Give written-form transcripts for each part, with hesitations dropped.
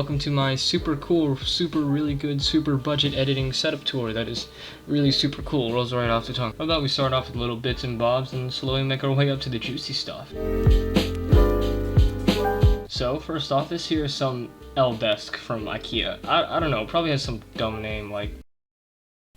welcome to my super cool, super really good, super budget editing setup tour that is really super cool, rolls right off the tongue. How about we start off with little bits and bobs and slowly make our way up to the juicy stuff. So, first off, this here is some L-desk from IKEA. I don't know, probably has some dumb name like...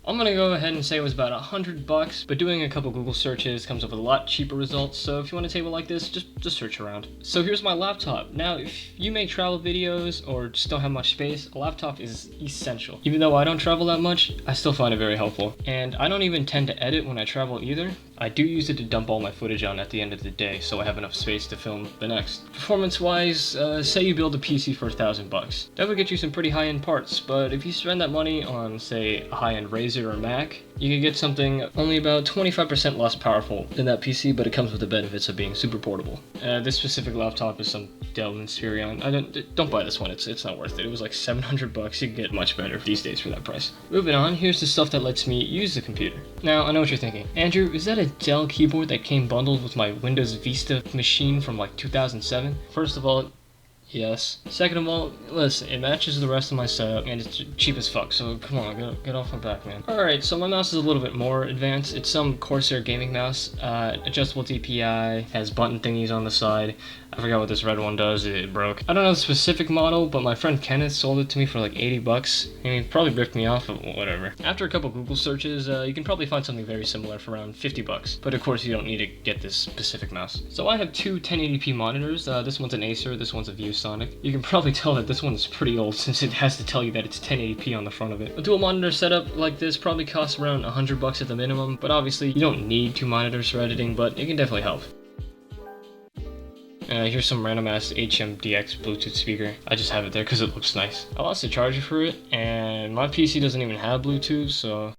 I'm gonna go ahead and say it was about $100, but doing a couple Google searches comes up with a lot cheaper results, so if you want a table like this, just search around. So here's my laptop. Now, if you make travel videos or just don't have much space, a laptop is essential. Even though I don't travel that much, I still find it very helpful. And I don't even tend to edit when I travel either. I do use it to dump all my footage on at the end of the day, so I have enough space to film the next. Performance-wise, say you build a PC for $1,000. That would get you some pretty high-end parts, but if you spend that money on, say, a high-end Razer or Mac, you can get something only about 25% less powerful than that PC, but it comes with the benefits of being super portable. This specific laptop is some Dell inferior. Don't buy this one, it's not worth it. It was like $700, you can get much better these days for that price. Moving on, here's the stuff that lets me use the computer. Now, I know what you're thinking. Andrew, is that a Dell keyboard that came bundled with my Windows Vista machine from like 2007? First of all, yes. Second of all, listen, it matches the rest of my setup and it's cheap as fuck, so come on, get off my back, man. Alright, so my mouse is a little bit more advanced. It's some Corsair gaming mouse, adjustable DPI, has button thingies on the side. I forgot what this red one does, it broke. I don't know the specific model, but my friend Kenneth sold it to me for like $80. I mean, he probably ripped me off, but whatever. After a couple Google searches, you can probably find something very similar for around $50. But of course, you don't need to get this specific mouse. So I have two 1080p monitors. This one's an Acer, this one's a ViewSonic. You can probably tell that this one is pretty old since it has to tell you that it's 1080p on the front of it. A dual monitor setup like this probably costs around $100 at the minimum, but obviously you don't need two monitors for editing, but it can definitely help. Here's some random ass HMDX Bluetooth speaker. I just have it there because it looks nice. I lost the charger for it, and my PC doesn't even have Bluetooth, so...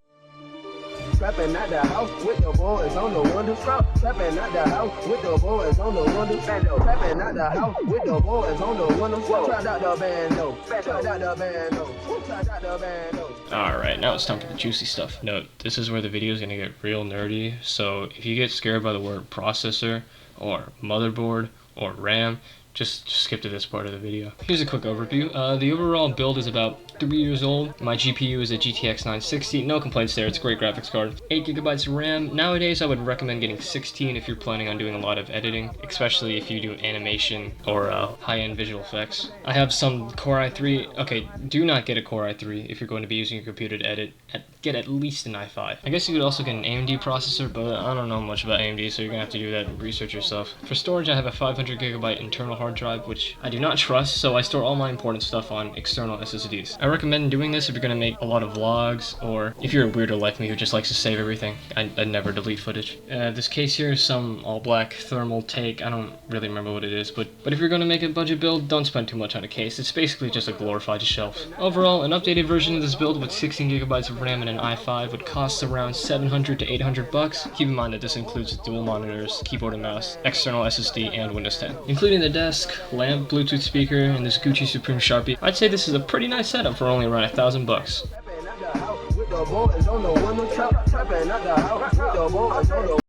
Trapping at the house with the boys on the window strap. Trapping at the house with the boys on the window strap. Trapping at the house with the boys on the window strap. Trapped out the bando. Trapped out the bando. Trapped out the bando. Alright, now it's time for the juicy stuff. Note, this is where the video is going to get real nerdy, so if you get scared by the word processor, or motherboard, or RAM, just skip to this part of the video. Here's a quick overview. The overall build is about 3 years old. My GPU is a GTX 960. No complaints there. It's a great graphics card. 8 gigabytes of RAM. Nowadays, I would recommend getting 16 if you're planning on doing a lot of editing, especially if you do animation or high-end visual effects. I have some Core i3. Okay, do not get a Core i3 if you're going to be using your computer to edit. Get at least an i5. I guess you could also get an AMD processor, but I don't know much about AMD, so you're gonna have to do that research yourself. For storage, I have a 500 gigabyte internal hard drive, which I do not trust, so I store all my important stuff on external SSDs. I recommend doing this if you're gonna make a lot of vlogs, or if you're a weirdo like me who just likes to save everything. I'd never delete footage. This case here is some all-black thermal take. I don't really remember what it is, but if you're gonna make a budget build, don't spend too much on a case. It's basically just a glorified shelf. Overall, an updated version of this build with 16 gigabytes of RAM and an i5 would cost around $700 to $800. Keep in mind that this includes dual monitors, keyboard and mouse, external SSD, and Windows 10. Including the desk, lamp, Bluetooth speaker, and this Gucci Supreme Sharpie, I'd say this is a pretty nice setup for only around $1,000.